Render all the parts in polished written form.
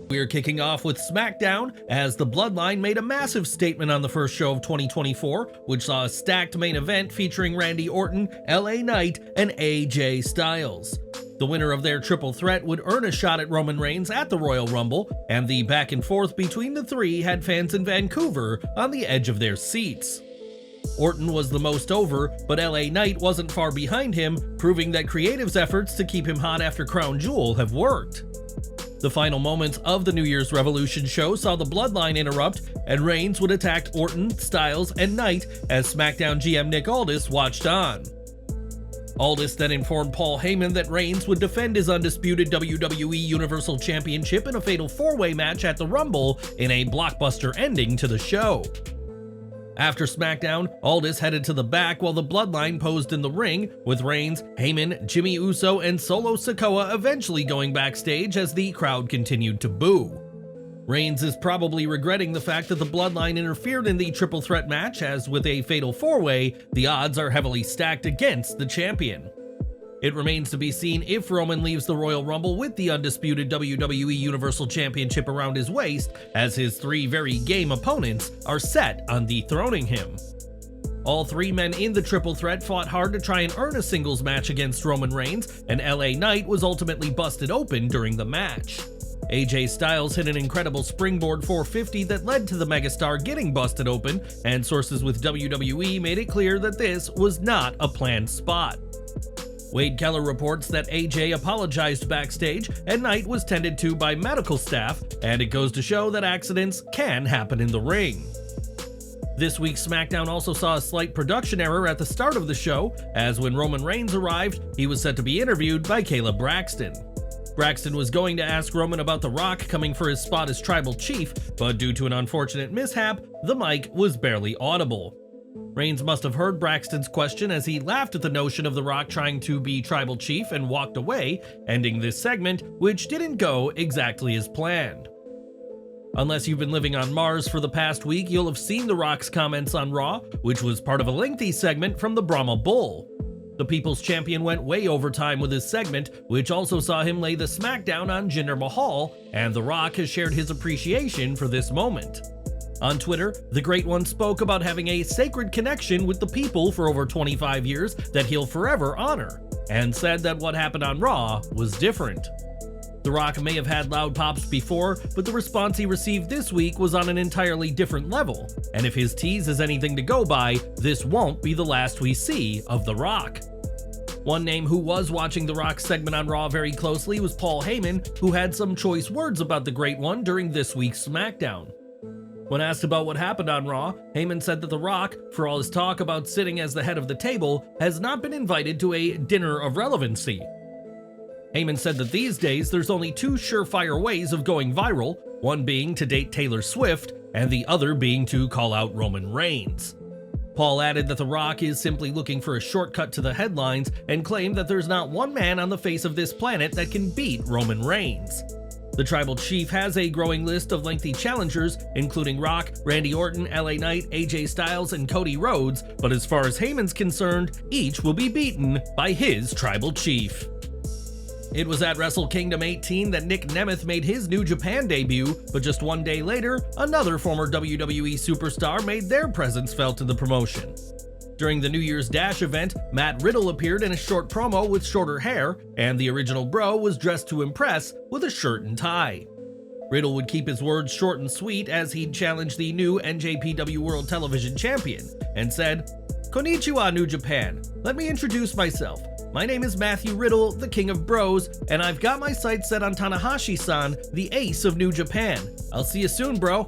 We're kicking off with SmackDown, as the Bloodline made a massive statement on the first show of 2024, which saw a stacked main event featuring Randy Orton, LA Knight, and AJ Styles. The winner of their triple threat would earn a shot at Roman Reigns at the Royal Rumble, and the back and forth between the three had fans in Vancouver on the edge of their seats. Orton was the most over, but LA Knight wasn't far behind him, proving that creative's efforts to keep him hot after Crown Jewel have worked. The final moments of the New Year's Revolution show saw the Bloodline interrupt, and Reigns would attack Orton, Styles, and Knight as SmackDown GM Nick Aldis watched on. Aldis then informed Paul Heyman that Reigns would defend his undisputed WWE Universal Championship in a fatal four-way match at the Rumble in a blockbuster ending to the show. After SmackDown, Aldis headed to the back while the Bloodline posed in the ring, with Reigns, Heyman, Jimmy Uso, and Solo Sikoa eventually going backstage as the crowd continued to boo. Reigns is probably regretting the fact that the Bloodline interfered in the triple threat match, as with a fatal four-way, the odds are heavily stacked against the champion. It remains to be seen if Roman leaves the Royal Rumble with the undisputed WWE Universal Championship around his waist, as his three very game opponents are set on dethroning him. All three men in the triple threat fought hard to try and earn a singles match against Roman Reigns, and LA Knight was ultimately busted open during the match. AJ Styles hit an incredible springboard 450 that led to the megastar getting busted open, and sources with WWE made it clear that this was not a planned spot. Wade Keller reports that AJ apologized backstage and Knight was tended to by medical staff, and it goes to show that accidents can happen in the ring. This week's SmackDown also saw a slight production error at the start of the show, as when Roman Reigns arrived, he was set to be interviewed by Kayla Braxton. Braxton was going to ask Roman about The Rock coming for his spot as Tribal Chief, but due to an unfortunate mishap, the mic was barely audible. Reigns must have heard Braxton's question, as he laughed at the notion of The Rock trying to be Tribal Chief and walked away, ending this segment, which didn't go exactly as planned. Unless you've been living on Mars for the past week, you'll have seen The Rock's comments on Raw, which was part of a lengthy segment from the Brahma Bull. The People's Champion went way over time with his segment, which also saw him lay the smackdown on Jinder Mahal, and The Rock has shared his appreciation for this moment. On Twitter, the Great One spoke about having a sacred connection with the people for over 25 years that he'll forever honor, and said that what happened on Raw was different. The Rock may have had loud pops before, but the response he received this week was on an entirely different level, and if his tease is anything to go by, this won't be the last we see of The Rock. One name who was watching The Rock's segment on Raw very closely was Paul Heyman, who had some choice words about the Great One during this week's SmackDown. When asked about what happened on Raw, Heyman said that The Rock, for all his talk about sitting as the head of the table, has not been invited to a dinner of relevancy. Heyman said that these days there's only two surefire ways of going viral, one being to date Taylor Swift, and the other being to call out Roman Reigns. Paul added that The Rock is simply looking for a shortcut to the headlines, and claimed that there's not one man on the face of this planet that can beat Roman Reigns. The Tribal Chief has a growing list of lengthy challengers, including Rock, Randy Orton, LA Knight, AJ Styles, and Cody Rhodes, but as far as Heyman's concerned, each will be beaten by his Tribal Chief. It was at Wrestle Kingdom 18 that Nick Nemeth made his New Japan debut, but just one day later, another former WWE superstar made their presence felt in the promotion. During the New Year's Dash event, Matt Riddle appeared in a short promo with shorter hair, and the original Bro was dressed to impress with a shirt and tie. Riddle would keep his words short and sweet as he'd challenge the new NJPW World Television Champion, and said, "Konnichiwa, New Japan. Let me introduce myself. My name is Matthew Riddle, the King of Bros, and I've got my sights set on Tanahashi-san, the ace of New Japan. I'll see you soon, bro."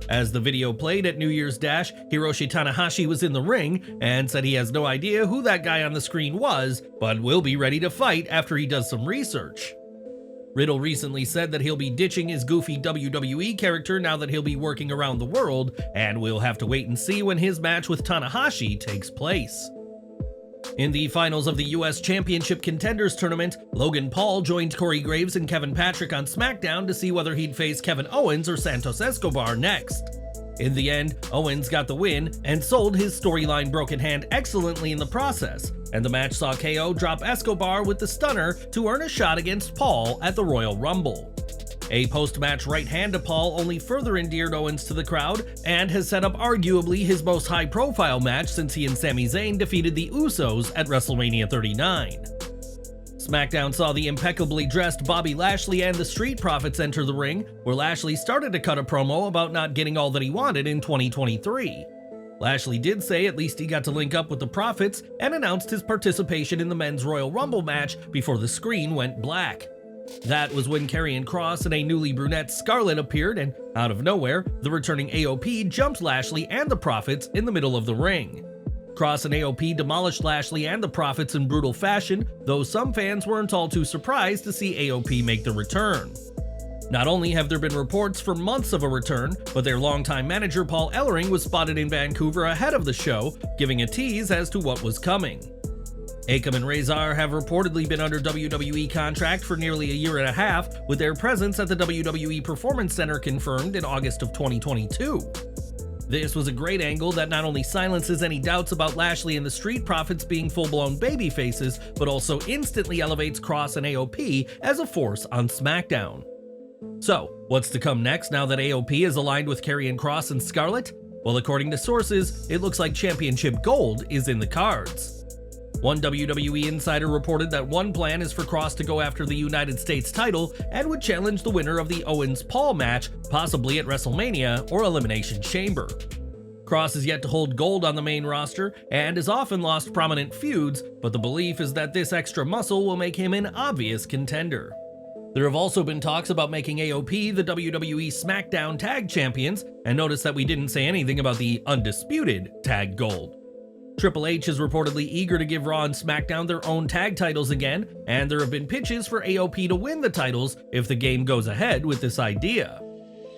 As the video played at New Year's Dash, Hiroshi Tanahashi was in the ring and said he has no idea who that guy on the screen was, but will be ready to fight after he does some research. Riddle recently said that he'll be ditching his goofy WWE character now that he'll be working around the world, and we'll have to wait and see when his match with Tanahashi takes place. In the finals of the US Championship Contenders Tournament, Logan Paul joined Corey Graves and Kevin Patrick on SmackDown to see whether he'd face Kevin Owens or Santos Escobar next. In the end, Owens got the win and sold his storyline broken hand excellently in the process, and the match saw KO drop Escobar with the stunner to earn a shot against Paul at the Royal Rumble. A post-match right hand to Paul only further endeared Owens to the crowd and has set up arguably his most high-profile match since he and Sami Zayn defeated the Usos at WrestleMania 39. SmackDown saw the impeccably dressed Bobby Lashley and the Street Profits enter the ring, where Lashley started to cut a promo about not getting all that he wanted in 2023. Lashley did say at least he got to link up with the Profits and announced his participation in the Men's Royal Rumble match before the screen went black. That was when Karrion Kross and a newly brunette Scarlett appeared, and out of nowhere, the returning AOP jumped Lashley and the Profits in the middle of the ring. Kross and AOP demolished Lashley and the Profits in brutal fashion, though some fans weren't all too surprised to see AOP make the return. Not only have there been reports for months of a return, but their longtime manager Paul Ellering was spotted in Vancouver ahead of the show, giving a tease as to what was coming. Akam and Razor have reportedly been under WWE contract for nearly a year and a half, with their presence at the WWE Performance Center confirmed in August of 2022. This was a great angle that not only silences any doubts about Lashley and the Street Profits being full-blown babyfaces, but also instantly elevates Kross and AOP as a force on SmackDown. So, what's to come next now that AOP is aligned with Karrion Kross and Scarlett? Well, according to sources, it looks like Championship Gold is in the cards. One WWE insider reported that one plan is for Kross to go after the United States title and would challenge the winner of the Owens-Paul match, possibly at WrestleMania or Elimination Chamber. Kross is yet to hold gold on the main roster and has often lost prominent feuds, but the belief is that this extra muscle will make him an obvious contender. There have also been talks about making AOP the WWE SmackDown Tag Champions, and notice that we didn't say anything about the Undisputed Tag Gold. Triple H is reportedly eager to give Raw and SmackDown their own tag titles again, and there have been pitches for AOP to win the titles if the game goes ahead with this idea.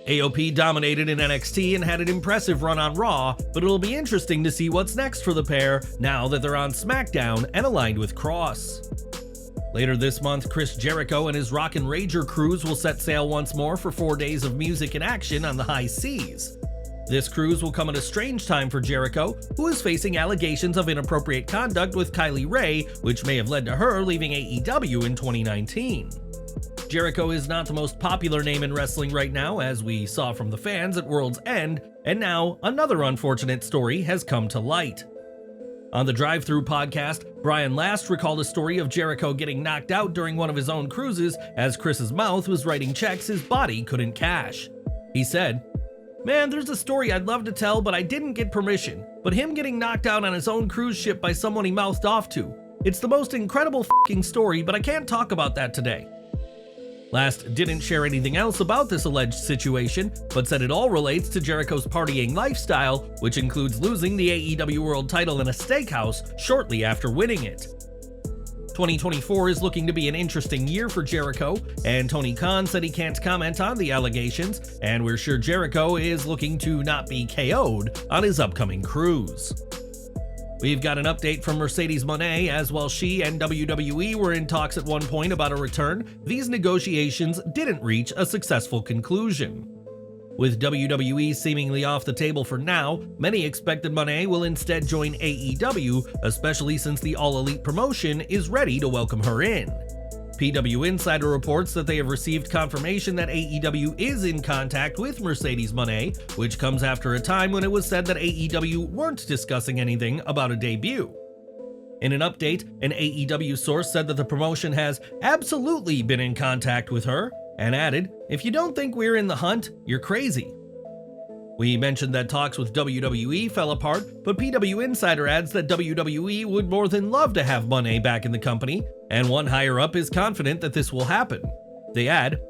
AOP dominated in NXT and had an impressive run on Raw, but it'll be interesting to see what's next for the pair now that they're on SmackDown and aligned with Kross. Later this month, Chris Jericho and his Rockin' Rager cruise will set sail once more for 4 days of music and action on the high seas. This cruise will come at a strange time for Jericho, who is facing allegations of inappropriate conduct with Kylie Ray, which may have led to her leaving AEW in 2019. Jericho is not the most popular name in wrestling right now, as we saw from the fans at World's End, and now another unfortunate story has come to light. On the Drive-Thru podcast, Brian Last recalled a story of Jericho getting knocked out during one of his own cruises as Chris's mouth was writing checks his body couldn't cash. He said, "Man, there's a story I'd love to tell, but I didn't get permission. But him getting knocked out on his own cruise ship by someone he mouthed off to. It's the most incredible f***ing story, but I can't talk about that today." Last didn't share anything else about this alleged situation, but said it all relates to Jericho's partying lifestyle, which includes losing the AEW World title in a steakhouse shortly after winning it. 2024 is looking to be an interesting year for Jericho, and Tony Khan said he can't comment on the allegations, and we're sure Jericho is looking to not be KO'd on his upcoming cruise. We've got an update from Mercedes Mone, as while she and WWE were in talks at one point about a return, these negotiations didn't reach a successful conclusion. With WWE seemingly off the table for now, many expected Mone will instead join AEW, especially since the All Elite promotion is ready to welcome her in. PW Insider reports that they have received confirmation that AEW is in contact with Mercedes Mone, which comes after a time when it was said that AEW weren't discussing anything about a debut. In an update, an AEW source said that the promotion has absolutely been in contact with her, and added, "If you don't think we're in the hunt, you're crazy." We mentioned that talks with WWE fell apart, but PW Insider adds that WWE would more than love to have Mone back in the company, and one higher-up is confident that this will happen. They add,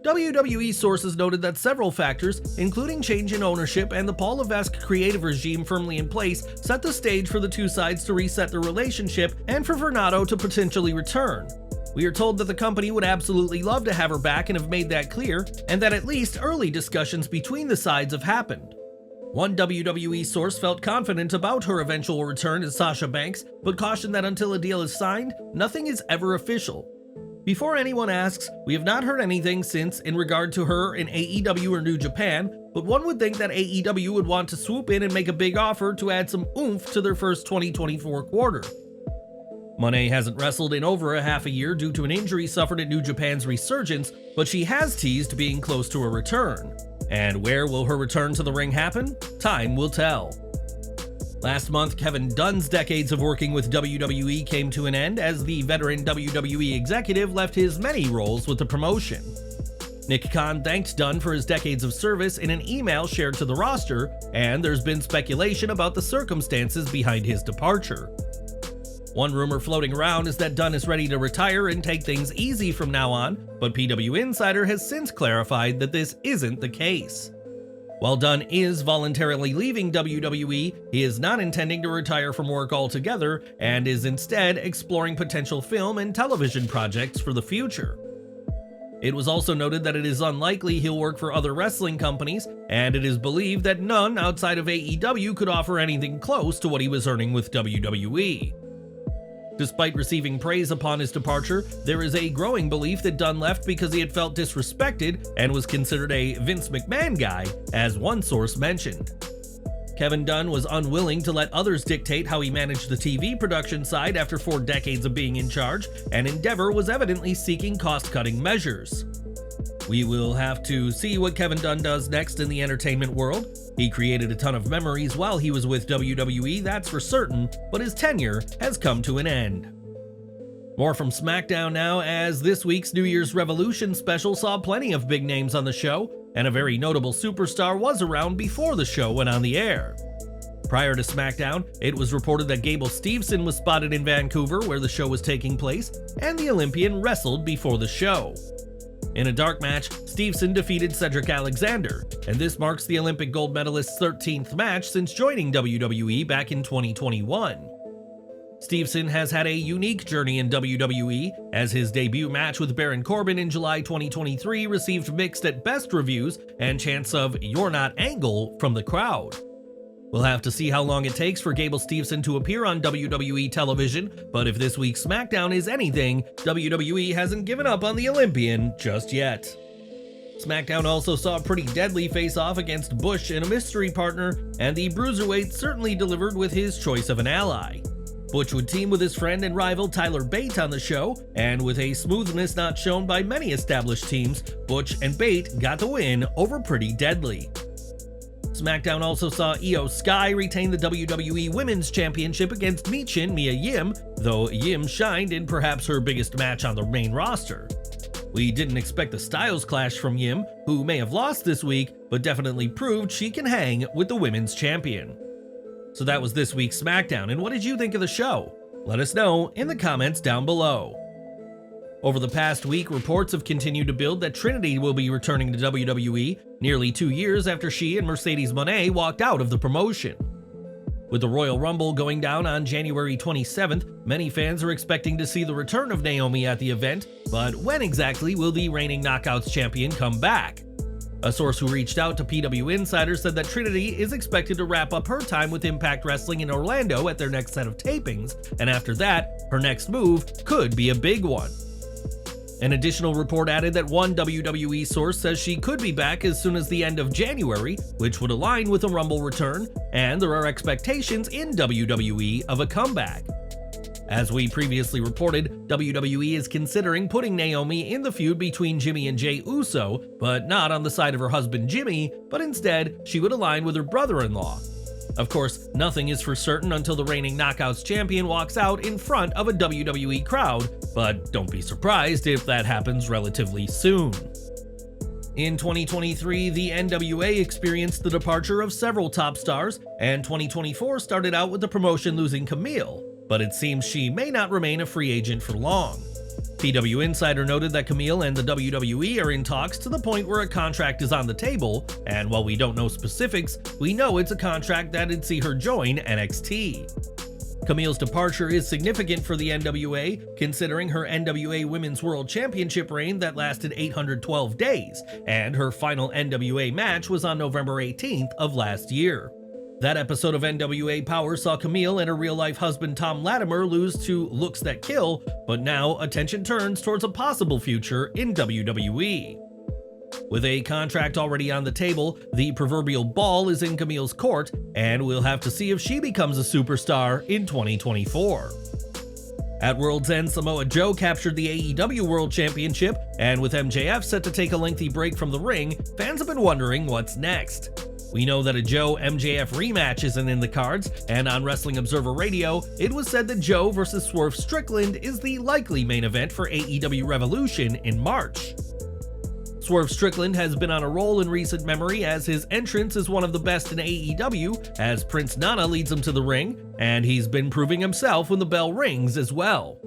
WWE sources noted that several factors, including change in ownership and the Paul Levesque creative regime firmly in place, set the stage for the two sides to reset their relationship and for Vernado to potentially return. We are told that the company would absolutely love to have her back and have made that clear, and that at least early discussions between the sides have happened. One WWE source felt confident about her eventual return as Sasha Banks, but cautioned that until a deal is signed, nothing is ever official. Before anyone asks, we have not heard anything since in regard to her in AEW or New Japan, but one would think that AEW would want to swoop in and make a big offer to add some oomph to their first 2024 quarter. Mone hasn't wrestled in over a half a year due to an injury suffered at New Japan's Resurgence, but she has teased being close to a return. And where will her return to the ring happen? Time will tell. Last month, Kevin Dunn's decades of working with WWE came to an end as the veteran WWE executive left his many roles with the promotion. Nick Khan thanked Dunn for his decades of service in an email shared to the roster, and there's been speculation about the circumstances behind his departure. One rumor floating around is that Dunn is ready to retire and take things easy from now on, but PW Insider has since clarified that this isn't the case. While Dunn is voluntarily leaving WWE, he is not intending to retire from work altogether and is instead exploring potential film and television projects for the future. It was also noted that it is unlikely he'll work for other wrestling companies, and it is believed that none outside of AEW could offer anything close to what he was earning with WWE. Despite receiving praise upon his departure, there is a growing belief that Dunn left because he had felt disrespected and was considered a Vince McMahon guy, as one source mentioned. Kevin Dunn was unwilling to let others dictate how he managed the TV production side after 4 decades of being in charge, and Endeavor was evidently seeking cost-cutting measures. We will have to see what Kevin Dunn does next in the entertainment world. He created a ton of memories while he was with WWE, that's for certain, but his tenure has come to an end. More from SmackDown now, as this week's New Year's Revolution special saw plenty of big names on the show, and a very notable superstar was around before the show went on the air. Prior to SmackDown, it was reported that Gable Steveson was spotted in Vancouver where the show was taking place, and the Olympian wrestled before the show. In a dark match, Steveson defeated Cedric Alexander, and this marks the Olympic gold medalist's 13th match since joining WWE back in 2021. Steveson has had a unique journey in WWE, as his debut match with Baron Corbin in July 2023 received mixed at best reviews and chants of "You're not Angle" from the crowd. We'll have to see how long it takes for Gable Steveson to appear on WWE television, but if this week's SmackDown is anything, WWE hasn't given up on the Olympian just yet. SmackDown also saw a pretty deadly face-off against Butch and a mystery partner, and the Bruiserweight certainly delivered with his choice of an ally. Butch would team with his friend and rival Tyler Bate on the show, and with a smoothness not shown by many established teams, Butch and Bate got the win over Pretty Deadly. SmackDown also saw Io Sky retain the WWE Women's Championship against Michin Mia Yim, though Yim shined in perhaps her biggest match on the main roster. We didn't expect the Styles clash from Yim, who may have lost this week, but definitely proved she can hang with the Women's Champion. So that was this week's SmackDown, and what did you think of the show? Let us know in the comments down below. Over the past week, reports have continued to build that Trinity will be returning to WWE nearly 2 years after she and Mercedes Moné walked out of the promotion. With the Royal Rumble going down on January 27th, many fans are expecting to see the return of Naomi at the event, but when exactly will the reigning Knockouts champion come back? A source who reached out to PW Insider said that Trinity is expected to wrap up her time with Impact Wrestling in Orlando at their next set of tapings, and after that, her next move could be a big one. An additional report added that one WWE source says she could be back as soon as the end of January, which would align with a Rumble return, and there are expectations in WWE of a comeback. As we previously reported, WWE is considering putting Naomi in the feud between Jimmy and Jey Uso, but not on the side of her husband Jimmy, but instead she would align with her brother-in-law. Of course, nothing is for certain until the reigning Knockouts champion walks out in front of a WWE crowd, but don't be surprised if that happens relatively soon. In 2023, the NWA experienced the departure of several top stars, and 2024 started out with the promotion losing Camille, but it seems she may not remain a free agent for long. PW Insider noted that Camille and the WWE are in talks to the point where a contract is on the table, and while we don't know specifics, we know it's a contract that'd see her join NXT. Camille's departure is significant for the NWA, considering her NWA Women's World Championship reign that lasted 812 days, and her final NWA match was on November 18th of last year. That episode of NWA Power saw Camille and her real-life husband Tom Latimer lose to Looks That Kill, but now attention turns towards a possible future in WWE. With a contract already on the table, the proverbial ball is in Camille's court, and we'll have to see if she becomes a superstar in 2024. At World's End, Samoa Joe captured the AEW World Championship, and with MJF set to take a lengthy break from the ring, fans have been wondering what's next. We know that a Joe-MJF rematch isn't in the cards, and on Wrestling Observer Radio, it was said that Joe vs. Swerve Strickland is the likely main event for AEW Revolution in March. Swerve Strickland has been on a roll in recent memory as his entrance is one of the best in AEW as Prince Nana leads him to the ring, and he's been proving himself when the bell rings as well.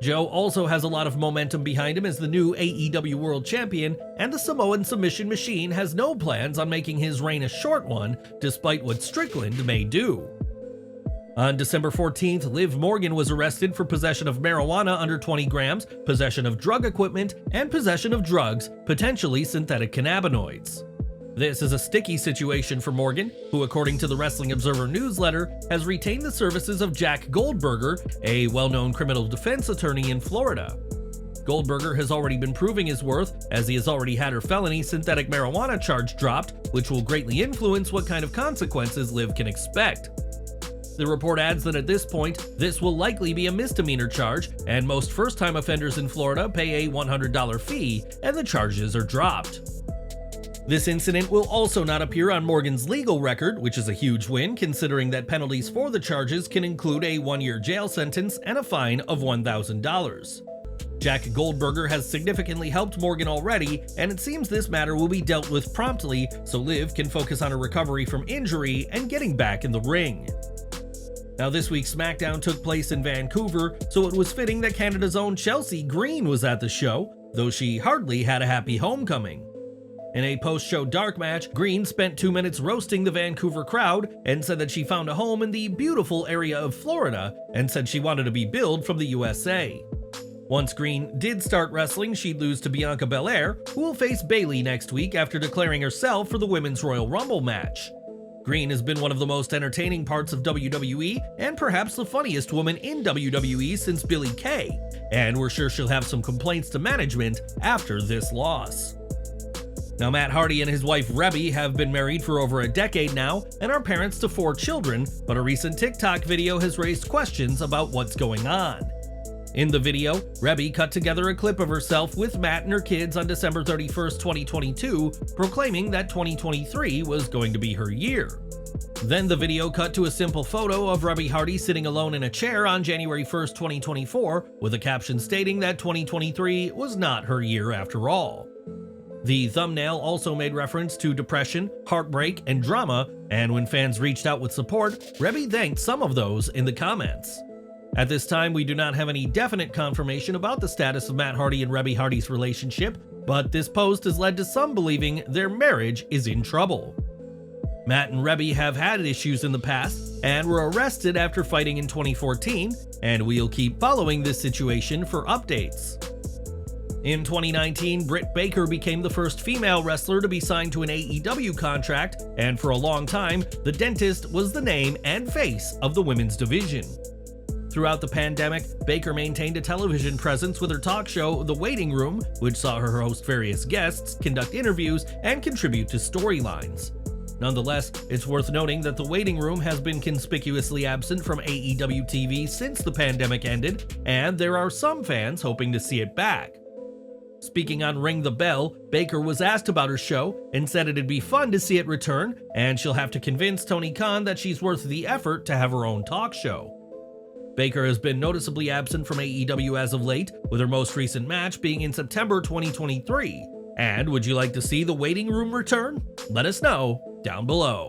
Joe also has a lot of momentum behind him as the new AEW World Champion, and the Samoan submission machine has no plans on making his reign a short one, despite what Strickland may do. On December 14th, Liv Morgan was arrested for possession of marijuana under 20 grams, possession of drug equipment, and possession of drugs, potentially synthetic cannabinoids. This is a sticky situation for Morgan, who according to the Wrestling Observer newsletter, has retained the services of Jack Goldberger, a well-known criminal defense attorney in Florida. Goldberger has already been proving his worth, as he has already had her felony synthetic marijuana charge dropped, which will greatly influence what kind of consequences Liv can expect. The report adds that at this point, this will likely be a misdemeanor charge, and most first-time offenders in Florida pay a $100 fee, and the charges are dropped. This incident will also not appear on Morgan's legal record, which is a huge win considering that penalties for the charges can include a 1-year jail sentence and a fine of $1,000. Jack Goldberger has significantly helped Morgan already, and it seems this matter will be dealt with promptly so Liv can focus on her recovery from injury and getting back in the ring. Now, this week's SmackDown took place in Vancouver, so it was fitting that Canada's own Chelsea Green was at the show, though she hardly had a happy homecoming. In a post-show dark match, Green spent 2 minutes roasting the Vancouver crowd and said that she found a home in the beautiful area of Florida and said she wanted to be billed from the USA. Once Green did start wrestling, she'd lose to Bianca Belair, who will face Bayley next week after declaring herself for the Women's Royal Rumble match. Green has been one of the most entertaining parts of WWE and perhaps the funniest woman in WWE since Billie Kay, and we're sure she'll have some complaints to management after this loss. Now, Matt Hardy and his wife Reby have been married for over a decade now and are parents to 4 children, but a recent TikTok video has raised questions about what's going on. In the video, Reby cut together a clip of herself with Matt and her kids on December 31st, 2022, proclaiming that 2023 was going to be her year. Then the video cut to a simple photo of Reby Hardy sitting alone in a chair on January 1st, 2024, with a caption stating that 2023 was not her year after all. The thumbnail also made reference to depression, heartbreak, and drama, and when fans reached out with support, Reby thanked some of those in the comments. At this time, we do not have any definite confirmation about the status of Matt Hardy and Reby Hardy's relationship, but this post has led to some believing their marriage is in trouble. Matt and Reby have had issues in the past and were arrested after fighting in 2014, and we'll keep following this situation for updates. In 2019, Britt Baker became the first female wrestler to be signed to an AEW contract, and for a long time, the Dentist was the name and face of the women's division. Throughout the pandemic, Baker maintained a television presence with her talk show, The Waiting Room, which saw her host various guests, conduct interviews, and contribute to storylines. Nonetheless, it's worth noting that The Waiting Room has been conspicuously absent from AEW TV since the pandemic ended, and there are some fans hoping to see it back. Speaking on Ring the Bell, Baker was asked about her show and said it'd be fun to see it return, and she'll have to convince Tony Khan that she's worth the effort to have her own talk show. Baker has been noticeably absent from AEW as of late, with her most recent match being in September 2023. And would you like to see The Waiting Room return? Let us know down below.